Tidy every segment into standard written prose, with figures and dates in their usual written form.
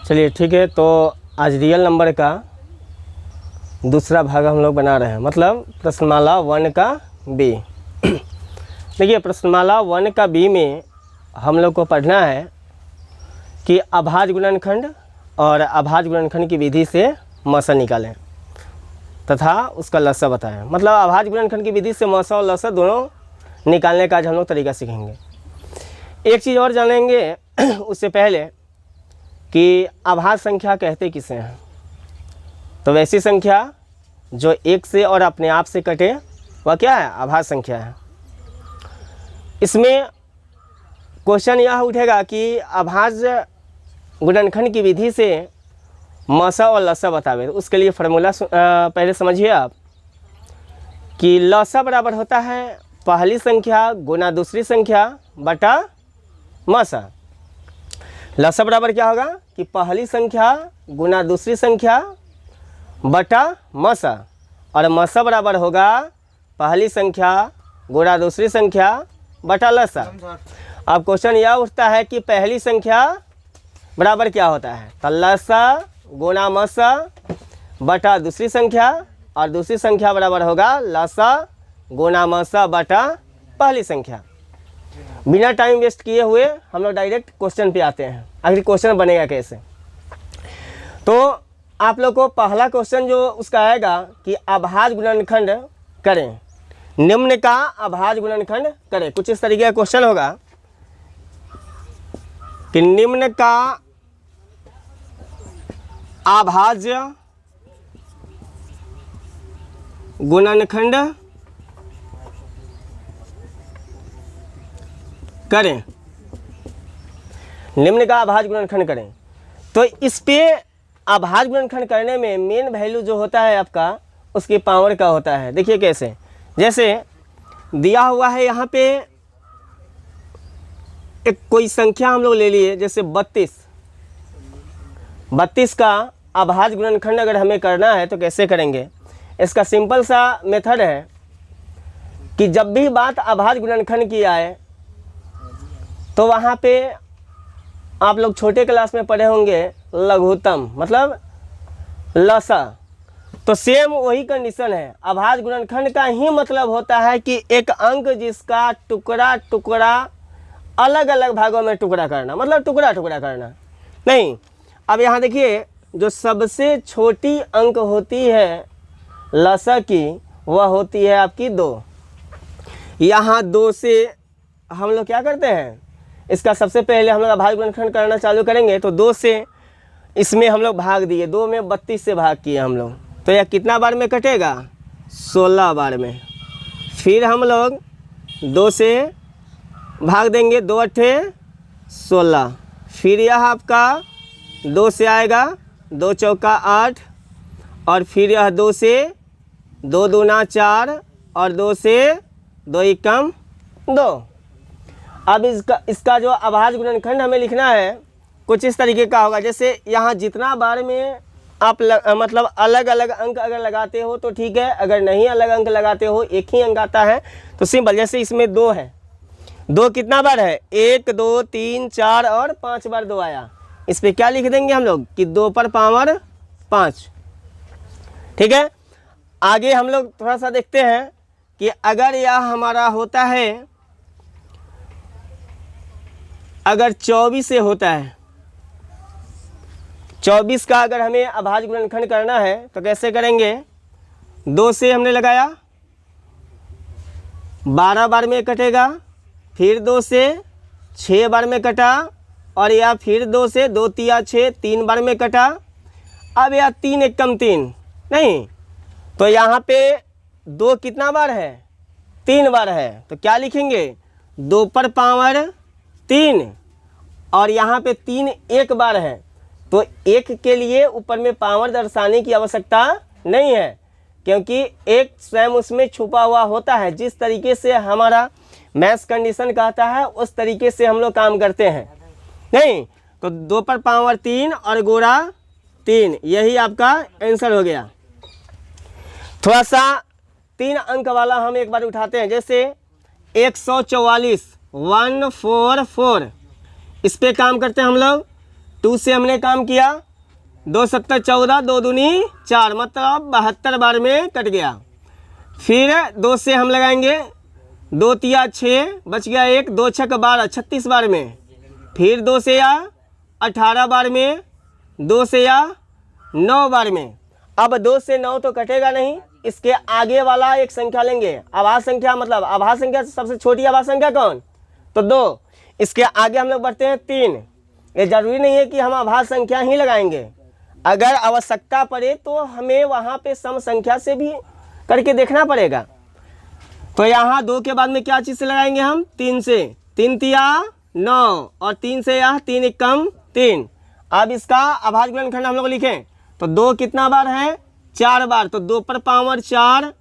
चलिए ठीक है, तो आज रियल नंबर का दूसरा भाग हम लोग बना रहे हैं, मतलब प्रश्नमाला 1 का बी। देखिए प्रश्नमाला 1 का बी में हम लोग को पढ़ना है कि अभाज्य गुणनखंड और अभाज्य गुणनखंड की विधि से मौसा निकालें तथा उसका लसा बताएं। मतलब अभाज्य गुणनखंड की विधि से मौसा और लसा दोनों निकालने का आज हम लोग तरीका सीखेंगे। एक चीज़ और जानेंगे उससे पहले कि अभाज्य संख्या कहते किसे हैं। तो वैसी संख्या जो एक से और अपने आप से कटे वह क्या है, अभाज्य संख्या है। इसमें क्वेश्चन यह उठेगा कि अभाज्य गुणनखंड की विधि से मौसा और लसा बतावे। उसके लिए फार्मूला पहले समझिए आप कि लसा बराबर होता है पहली संख्या गुना दूसरी संख्या बटा मौसा। लसा बराबर क्या होगा कि पहली संख्या गुना दूसरी संख्या बटा मौसा, और मौसा बराबर होगा पहली संख्या गुना दूसरी संख्या बटा लसा। अब क्वेश्चन यह उठता है कि पहली संख्या बराबर क्या होता है, तो लसा गुना मौसा बटा दूसरी संख्या, और दूसरी संख्या बराबर होगा लसा गुना मौसा बटा पहली संख्या। बिना टाइम वेस्ट किए हुए हम लोग डायरेक्ट क्वेश्चन पे आते हैं। आखिर क्वेश्चन बनेगा कैसे, तो आप लोग को पहला क्वेश्चन जो उसका आएगा कि अभाज्य गुणनखंड करें, निम्न का अभाज्य गुणनखंड करें। कुछ इस तरीके का क्वेश्चन होगा कि निम्न का अभाज्य गुणनखंड करें, निम्न का अभाज्य गुणनखंड करें। तो इस पे अभाज्य गुणनखंड करने में मेन वैल्यू जो होता है आपका उसकी पावर का होता है। देखिए कैसे, जैसे दिया हुआ है यहाँ पे एक कोई संख्या हम लोग ले लिए, जैसे 32 का अभाज्य गुणनखंड अगर हमें करना है तो कैसे करेंगे। इसका सिंपल सा मेथड है कि जब भी बात अभाज्य गुणनखंड की आए तो वहाँ पे आप लोग छोटे क्लास में पढ़े होंगे लघुत्तम मतलब लसा। तो सेम वही कंडीशन है, अभाज्य गुणनखंड का ही मतलब होता है कि एक अंक जिसका टुकड़ा टुकड़ा अलग अलग भागों में टुकड़ा करना, मतलब टुकड़ा टुकड़ा करना नहीं। अब यहाँ देखिए जो सबसे छोटी अंक होती है लसा की वह होती है आपकी 2। यहाँ 2 से हम लोग क्या करते हैं, इसका सबसे पहले हम लोग अभाज्य गुणनखंड करना चालू करेंगे तो 2 से इसमें हम लोग भाग दिए, 2 में 32 से भाग किए हम लोग, तो यह कितना बार में कटेगा, 16 बार में। फिर हम लोग 2 से भाग देंगे, 2 अट्ठे 16, फिर यह आपका 2 से आएगा 2 चौका 8, और फिर यह 2 से 2 दूना 4, और 2 से 2 एकम 2। अब इसका जो अभाज्य गुणनखंड हमें लिखना है कुछ इस तरीके का होगा, जैसे यहाँ जितना बार में आप मतलब अलग अलग अंक अगर लगाते हो तो ठीक है, अगर नहीं अलग अंक लगाते हो एक ही अंक आता है तो सिंपल, जैसे इसमें 2 है, 2 कितना बार है, 1 2 3 4 और 5 बार 2 आया। इस पर क्या लिख देंगे हम लोग कि 2 पर पावर 5। ठीक है, आगे हम लोग थोड़ा सा देखते हैं कि अगर यह हमारा होता है, अगर 24 से होता है, 24 का अगर हमें अभाज्य गुणनखंड करना है तो कैसे करेंगे, 2 से हमने लगाया 12 बार में कटेगा, फिर 2 से 6 बार में कटा, और या फिर 2 से 2 तिया 6 3 बार में कटा। अब यह 3 एकम 3 नहीं, तो यहाँ पे 2 कितना बार है, 3 बार है, तो क्या लिखेंगे 2 पर पावर 3, और यहाँ पे 3 एक बार है, तो 1 के लिए ऊपर में पावर दर्शाने की आवश्यकता नहीं है, क्योंकि 1 स्वयं उसमें छुपा हुआ होता है। जिस तरीके से हमारा मैथ्स कंडीशन कहता है उस तरीके से हम लोग काम करते हैं नहीं। तो 2 पर पावर 3 और गोरा 3, यही आपका आंसर हो गया। थोड़ा सा 3 अंक वाला हम एक बार उठाते हैं, जैसे 144 144, इस पे काम करते हैं हम लोग। 2 से हमने काम किया, 2 7 14, 2 दूनी 4, मतलब 72 बार में कट गया। फिर 2 से हम लगाएंगे, 2 तिया 6, बच गया 1, 2 छक 12, 36 बार में। फिर 2 से या 18 बार में, 2 से या 9 बार में। अब 2 से 9 तो कटेगा नहीं, इसके आगे वाला एक संख्या लेंगे, आभास संख्या, मतलब आभास संख्या सबसे छोटी आभास संख्या कौन, तो 2। इसके आगे हम लोग बढ़ते हैं 3। ये जरूरी नहीं है कि हम आभास संख्या ही लगाएंगे, अगर आवश्यकता पड़े तो हमें वहाँ पे सम संख्या से भी करके देखना पड़ेगा। तो यहाँ 2 के बाद में क्या चीज़ से लगाएंगे हम, 3 से, 3 तिया 9 और 3 से यह 3 एकम 3। अब इसका आभाज्य गुणनखंड हम लोग लिखें तो 2 कितना बार है, 4 बार, तो 2 पर पावर 4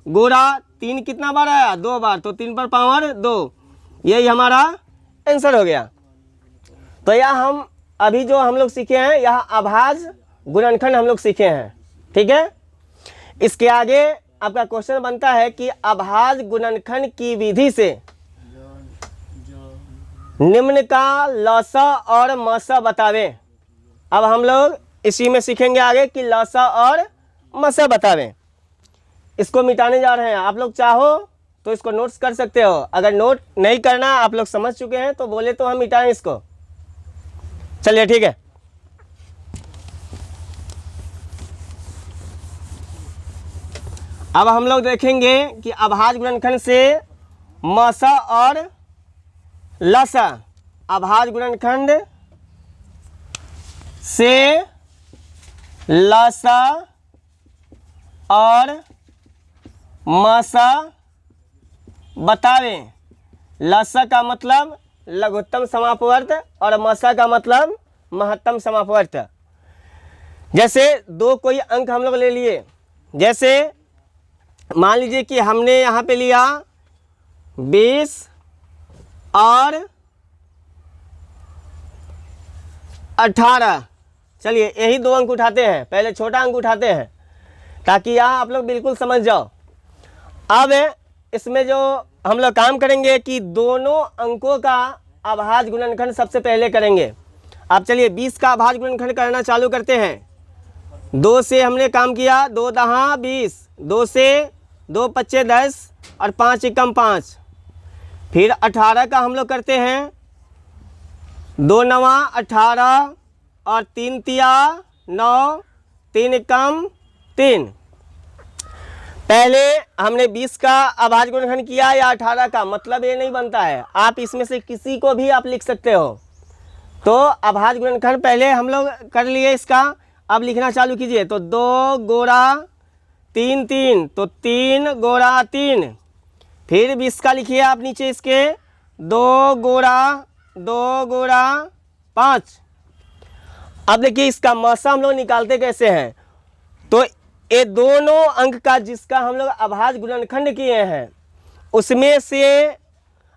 गोरा 3 कितना बार आया, 2 बार, तो 3 पर पावर 2। यही हमारा आंसर हो गया। तो यह हम अभी जो हम लोग सीखे हैं, यह आभाज्य गुणनखंड हम लोग सीखे हैं, ठीक है। इसके आगे आपका क्वेश्चन बनता है कि आभाज्य गुणनखंड की विधि से निम्न का लसा और मसा बतावे। अब हम लोग इसी में सीखेंगे आगे कि लसा और मसा बतावे। इसको मिटाने जा रहे हैं, आप लोग चाहो तो इसको नोट्स कर सकते हो, अगर नोट नहीं करना आप लोग समझ चुके हैं तो बोले तो हम मिटाएं इसको। चलिए ठीक है। अब हम लोग देखेंगे कि आभाज्य गुणनखंड से मसा और लसा, आभाज्य गुणनखंड से लसा और मसा बतावे। लसा का मतलब लघुत्तम समापवर्त और मसा का मतलब महत्तम समापवर्त। जैसे 2 कोई अंक हम लोग ले लिए, जैसे मान लीजिए कि हमने यहाँ पे लिया 20 और 18। चलिए यही 2 अंक उठाते हैं, पहले छोटा अंक उठाते हैं ताकि यहाँ आप लोग बिल्कुल समझ जाओ। अब इसमें जो हम लोग काम करेंगे कि दोनों अंकों का आभाज्य गुणनखंड सबसे पहले करेंगे। अब चलिए 20 का आभाज्य गुणनखंड करना चालू करते हैं। 2 से हमने काम किया, 2 दहा 20, 2 से 2 पच्चे 10 और 5 एकम 5। फिर 18 का हम लोग करते हैं, 2 नवा 18 और 3 तिया 9, 3 एकम 3। पहले हमने 20 का आभाज्य गुणनखंड किया या 18 का, मतलब ये नहीं बनता है, आप इसमें से किसी को भी आप लिख सकते हो। तो आभाज्य गुणनखंड पहले हम लोग कर लिए इसका, अब लिखना चालू कीजिए। तो 2 गोरा 3 3, तो 3 गोरा 3। फिर 20 का लिखिए आप नीचे इसके, 2 गोरा 5। अब देखिए इसका मसा हम लोग निकालते कैसे हैं। तो ये दोनों अंक का जिसका हम लोग आभाज्य गुणनखंड किए हैं, उसमें से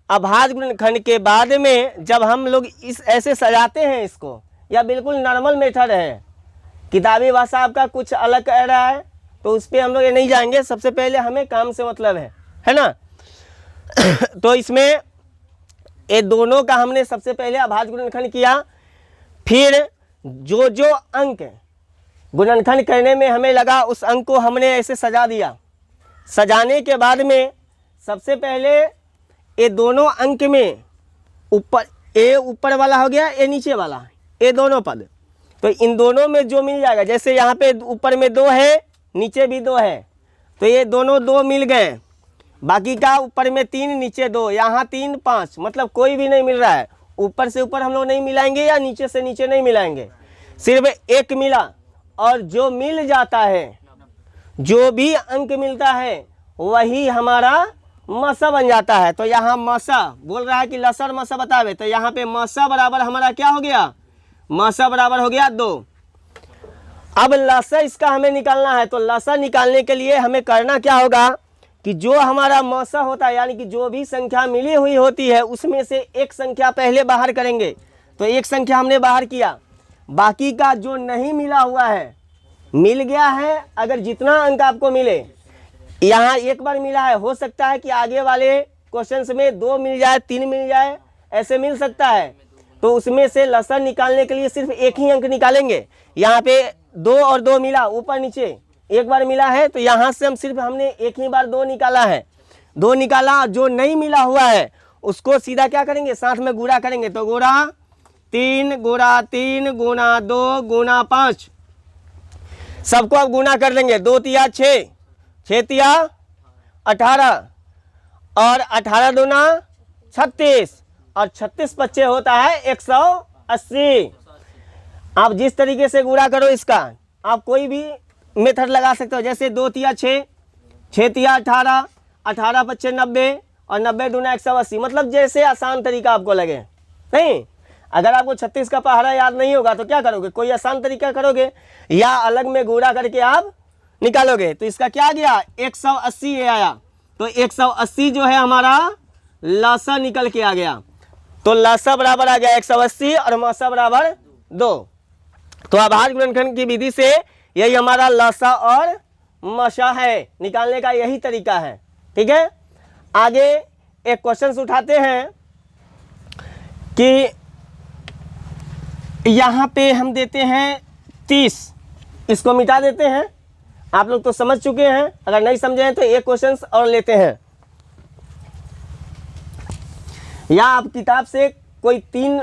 आभाज्य गुणनखंड के बाद में जब हम लोग इस ऐसे सजाते हैं इसको, या बिल्कुल नॉर्मल मेथड है, किताबी भाषा आपका कुछ अलग कह रहा है तो उस पर हम लोग ये नहीं जाएंगे। सबसे पहले हमें काम से मतलब है ना। तो इसमें ये दोनों का हमने सबसे पहले आभाज्य गुणनखंड किया। फिर जो अंक गुणनखंड करने में हमें लगा उस अंक को हमने ऐसे सजा दिया। सजाने के बाद में सबसे पहले ये दोनों अंक में ऊपर, ए ऊपर वाला हो गया, ए नीचे वाला, ये दोनों पद, तो इन दोनों में जो मिल जाएगा, जैसे यहाँ पे ऊपर में 2 है नीचे भी 2 है, तो ये दोनों 2 मिल गए। बाकी का ऊपर में 3 नीचे 2, यहाँ 3 5, मतलब कोई भी नहीं मिल रहा है। ऊपर से ऊपर हम लोग नहीं मिलाएंगे या नीचे से नीचे नहीं मिलाएंगे, सिर्फ एक मिला। और जो मिल जाता है, जो भी अंक मिलता है वही हमारा मसा बन जाता है। तो यहाँ मसा बोल रहा है कि लसा और मसा बतावे, तो यहाँ पे मसा बराबर हमारा क्या हो गया, मसा बराबर हो गया 2। अब लसा इसका हमें निकालना है। तो लसा निकालने के लिए हमें करना क्या होगा कि जो हमारा मसा होता है, यानी कि जो भी संख्या मिली हुई होती है उसमें से एक संख्या पहले बाहर करेंगे। तो एक संख्या हमने बाहर किया, बाकी का जो नहीं मिला हुआ है, मिल गया है, अगर जितना अंक आपको मिले, यहाँ एक बार मिला है, हो सकता है कि आगे वाले क्वेश्चंस में 2 मिल जाए, 3 मिल जाए, ऐसे मिल सकता है। तो उसमें से लसा निकालने के लिए सिर्फ एक ही अंक निकालेंगे। यहाँ पे 2 और 2 मिला, ऊपर नीचे एक बार मिला है, तो यहाँ से हमने एक ही बार 2 निकाला है। 2 निकाला, जो नहीं मिला हुआ है उसको सीधा क्या करेंगे, साथ में गुणा करेंगे। तो गुणा 3 गुणा 2 गुणा 5, सबको अब गुणा कर देंगे। 2 तिया 6, 6 तिया 18 और 18 दूना 36 और 36 पच्चे होता है 180। आप जिस तरीके से गुणा करो इसका, आप कोई भी मेथड लगा सकते हो। जैसे 2 तिया 6, 6 तिया 18, 18 पच्चे 90 और 90 दूना 180, मतलब जैसे आसान तरीका आपको लगे। नहीं, अगर आपको 36 का पहाड़ा याद नहीं होगा तो क्या करोगे, कोई आसान तरीका करोगे या अलग में गुणा करके आप निकालोगे। तो इसका क्या गया, 180 ये आया। तो 180 जो है हमारा लासा निकल के आ गया। तो लासा बराबर आ गया 180 और मासा बराबर 2। तो अभाज्य गुणनखंड की विधि से यही हमारा लासा और मासा है, निकालने का यही तरीका है। ठीक है, आगे एक क्वेश्चन उठाते हैं कि यहाँ पे हम देते हैं 30, इसको मिटा देते हैं। आप लोग तो समझ चुके हैं, अगर नहीं समझे हैं तो एक क्वेश्चन और लेते हैं। या आप किताब से कोई 3,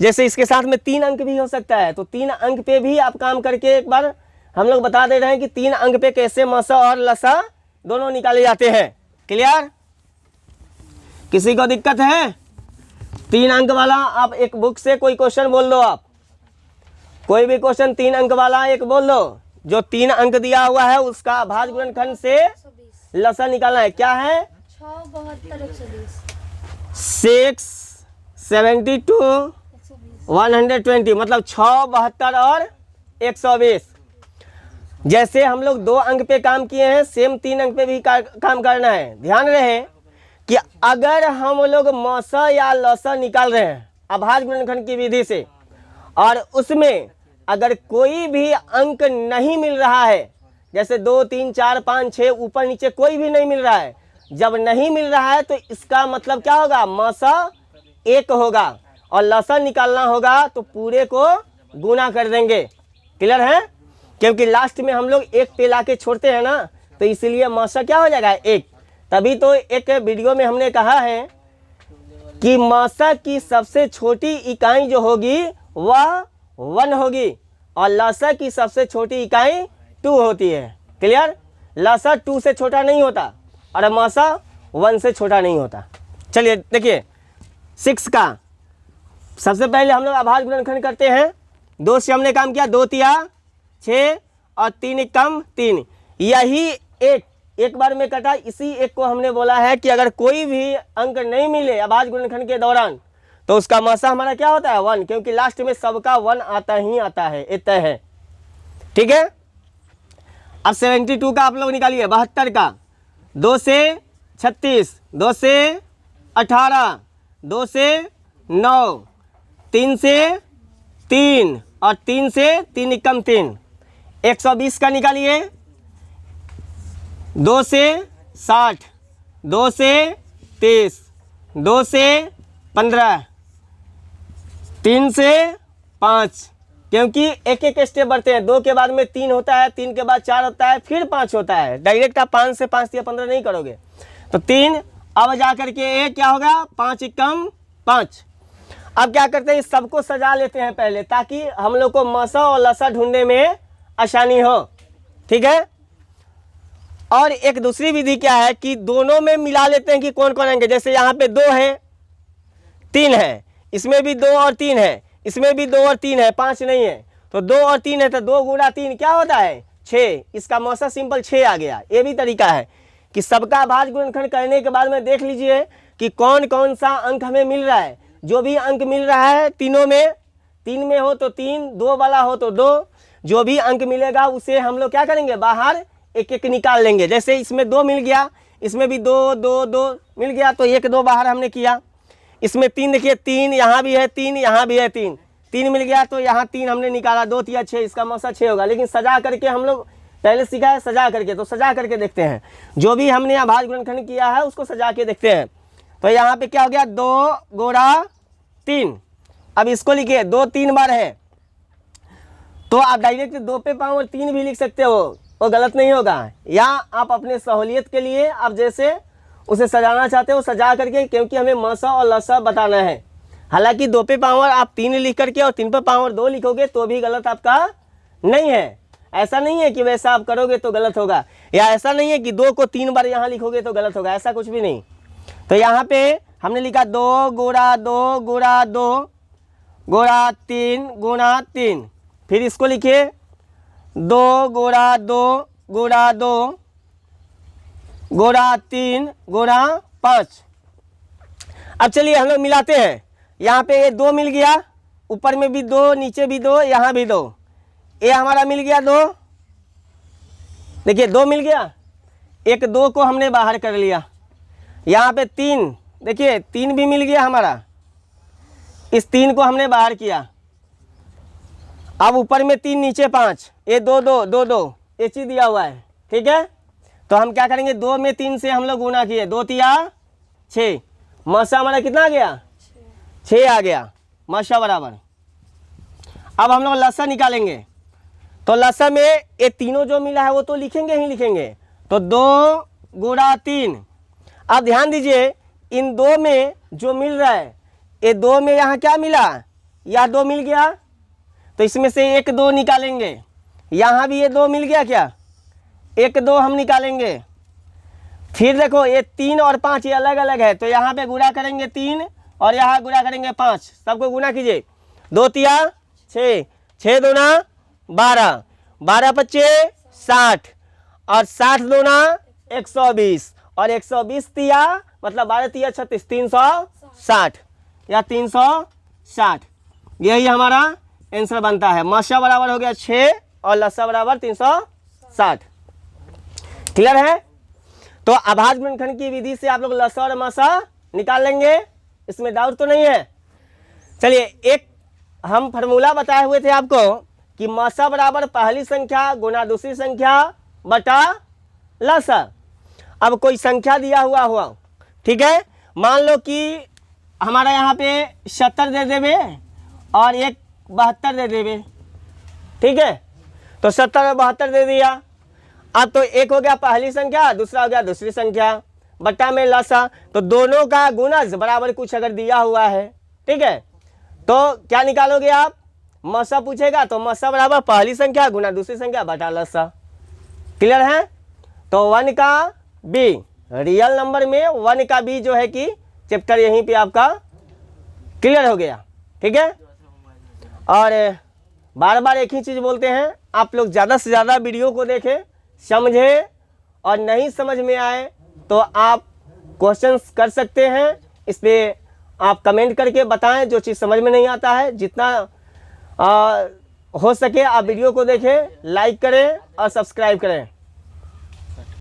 जैसे इसके साथ में 3 अंक भी हो सकता है, तो 3 अंक पे भी आप काम करके एक बार हम लोग बता दे रहे हैं कि 3 अंक पे कैसे मासा और लसा दोनों निकाले जाते हैं। क्लियर? किसी को दिक्कत है? 3 अंक वाला आप एक बुक से कोई क्वेश्चन बोल दो, आप कोई भी क्वेश्चन 3 अंक वाला एक बोल दो। जो 3 अंक दिया हुआ है उसका अभाज्य गुणनखंड से लसा निकालना है। क्या है? 6, 72, 120, मतलब 6, 72 और 120। जैसे हम लोग 2 अंक पे काम किए हैं, सेम 3 अंक पे भी काम करना है। ध्यान रहे कि अगर हम लोग मौसा या लौसा निकाल रहे हैं अभाज्य गुणनखंड की विधि से, और उसमें अगर कोई भी अंक नहीं मिल रहा है, जैसे 2, 3, 4, 5, 6 ऊपर नीचे कोई भी नहीं मिल रहा है, जब नहीं मिल रहा है तो इसका मतलब क्या होगा, मौसा 1 होगा और लौसा निकालना होगा तो पूरे को गुना कर देंगे। क्लियर है? क्योंकि लास्ट में हम लोग 1 पे ला के छोड़ते हैं ना, तो इसलिए मौसा क्या हो जाएगा 1। तभी तो एक वीडियो में हमने कहा है कि मौसा की सबसे छोटी इकाई जो होगी वह 1 होगी और लसा की सबसे छोटी इकाई 2 होती है। क्लियर? लसा 2 से छोटा नहीं होता और मौसा 1 से छोटा नहीं होता। चलिए देखिए 6 का सबसे पहले हम लोग अभाज्य गुणनखंड करते हैं। 2 से हमने काम किया, 2 तिया 6 और 3 कम 3, यही एक बार में कटा। इसी एक को हमने बोला है कि अगर कोई भी अंक नहीं मिले अभाज्य गुणनखंड के दौरान तो उसका मौसा हमारा क्या होता है 1, क्योंकि लास्ट में सबका 1 आता ही आता है, इतना है। ठीक है, अब 72 का आप लोग निकालिए, 72 का। 2 से 36, 2 से 18, 2 से 9, 3 से 3 और 3 से 3 कम 3, 120 का निकालिए। 2 से 60, 2 से 30, 2 से 15, 3 से 5, क्योंकि एक एक स्टेप बढ़ते हैं। 2 के बाद में 3 होता है, 3 के बाद 4 होता है, फिर 5 होता है। डायरेक्ट आप 5 से 5 या 15 नहीं करोगे। तो 3 अब जा करके क्या होगा, 5 कम 5। अब क्या करते हैं, इस सबको सजा लेते हैं पहले, ताकि हम लोग को मौसा और लसा ढूंढने में आसानी हो। ठीक है, और एक दूसरी विधि क्या है कि दोनों में मिला लेते हैं कि कौन कौन आएंगे। जैसे यहाँ पे 2 है, 3 है, इसमें भी 2 और 3 है, इसमें भी 2 और 3 है, 5 नहीं है। तो 2 और 3 है तो 2 गुणा 3 क्या होता है 6। इसका मौसा सिंपल 6 आ गया। ये भी तरीका है कि सबका अभाज्य गुणनखंड करने के बाद में देख लीजिए कि कौन कौन सा अंक हमें मिल रहा है। जो भी अंक मिल रहा है तीनों में, 3 में हो तो 3, 2 वाला हो तो 2, जो भी अंक मिलेगा उसे हम लोग क्या करेंगे, बाहर एक एक निकाल लेंगे। जैसे इसमें 2 मिल गया, इसमें भी 2, 2, 2 मिल गया, तो 1, 2 बाहर हमने किया। इसमें 3 देखिए, 3 यहाँ भी है, 3 यहाँ भी है, 3 मिल गया, तो यहाँ 3 हमने निकाला। 2 तिया 6, इसका मौसा 6 होगा। लेकिन सजा करके हम लोग पहले सीखा है, सजा करके, तो सजा करके देखते हैं। जो भी हमने अभाज्य गुणनखंड किया है उसको सजा के देखते हैं। तो यहाँ पे क्या हो गया, 2 गुणा 3 अब इसको लिखिए, 2 3 बार है तो आप डायरेक्ट 2 पे पावर 3 भी लिख सकते हो, वो गलत नहीं होगा। या आप अपने सहूलियत के लिए आप जैसे उसे सजाना चाहते हो सजा करके, क्योंकि हमें मसा और लसा बताना है। हालांकि 2 पे पावर आप 3 लिख करके और 3 पे पावर 2 लिखोगे तो भी गलत आपका नहीं है। ऐसा नहीं है कि वैसा आप करोगे तो गलत होगा, या ऐसा नहीं है कि 2 को 3 बार यहाँ लिखोगे तो गलत होगा, ऐसा कुछ भी नहीं। तो यहाँ पे हमने लिखा 2 गुणा 2 गुणा 2 गुणा 3 गुणा 3। फिर इसको लिखिए 2 गुणा 2 गुणा 2 गुणा 3 गुणा 5। अब चलिए हम लोग मिलाते हैं। यहाँ पे ये 2 मिल गया, ऊपर में भी 2, नीचे भी 2, यहाँ भी 2, ये हमारा मिल गया 2। देखिए 2 मिल गया, एक 2 को हमने बाहर कर लिया। यहाँ पे 3, देखिए 3 भी मिल गया हमारा, इस 3 को हमने बाहर किया। अब ऊपर में 3 नीचे 5, ये 2 2 2 2 ये चीज दिया हुआ है, ठीक है। तो हम क्या करेंगे, 2 में 3 से हम लोग गुना किए, 2 तिया 6, मसा हमारा कितना आ गया 6 आ गया, मसा बराबर। अब हम लोग लसा निकालेंगे, तो लसा में ये तीनों जो मिला है वो तो लिखेंगे ही लिखेंगे। तो 2 गुणा 3। अब ध्यान दीजिए, इन 2 में जो मिल रहा है, ये 2 में यहाँ क्या मिला, यह 2 मिल गया, तो इसमें से 1 2 निकालेंगे। यहाँ भी ये 2 मिल गया क्या, 1 2 हम निकालेंगे। फिर देखो ये 3 और 5 ये अलग अलग है, तो यहाँ पे गुणा करेंगे 3 और यहाँ गुणा करेंगे 5, सबको गुणा कीजिए। 2 तिया 6, 6 दूना 12, 12 पच्चे 60 और 60 दूना 120 और 120 तिया मतलब 12 तिया 36, 360 या 360। यही हमारा आंसर बनता है। मसा बराबर हो गया 6 और लसा बराबर 360। क्लियर है। तो अभाज्य गुणनखंड की विधि से आप लोग लसा और मसा निकाल लेंगे, इसमें डाउट तो नहीं है। चलिए एक हम फार्मूला बताए हुए थे आपको कि मसा बराबर पहली संख्या गुना दूसरी संख्या बटा लसा। अब कोई संख्या दिया हुआ ठीक है, मान लो कि हमारा यहाँ पे 70 दे देवे और एक 72 दे देवे, ठीक है। तो 70 और 72 दे दिया। अब तो एक हो गया पहली संख्या, दूसरा हो गया दूसरी संख्या, बट्टा में लसा, तो दोनों का गुणज बराबर कुछ अगर दिया हुआ है, ठीक है, तो क्या निकालोगे आप, मसा पूछेगा तो मसा बराबर पहली संख्या गुना दूसरी संख्या बटा लसा। क्लियर है। तो 1 का बी, रियल नंबर में 1 का बी जो है कि चैप्टर यहीं पे आपका क्लियर हो गया, ठीक है। और बार बार एक ही चीज़ बोलते हैं, आप लोग ज़्यादा से ज़्यादा वीडियो को देखें, समझें, और नहीं समझ में आए तो आप क्वेश्चंस कर सकते हैं। इस पर आप कमेंट करके बताएं जो चीज़ समझ में नहीं आता है। जितना हो सके आप वीडियो को देखें, लाइक करें और सब्सक्राइब करें।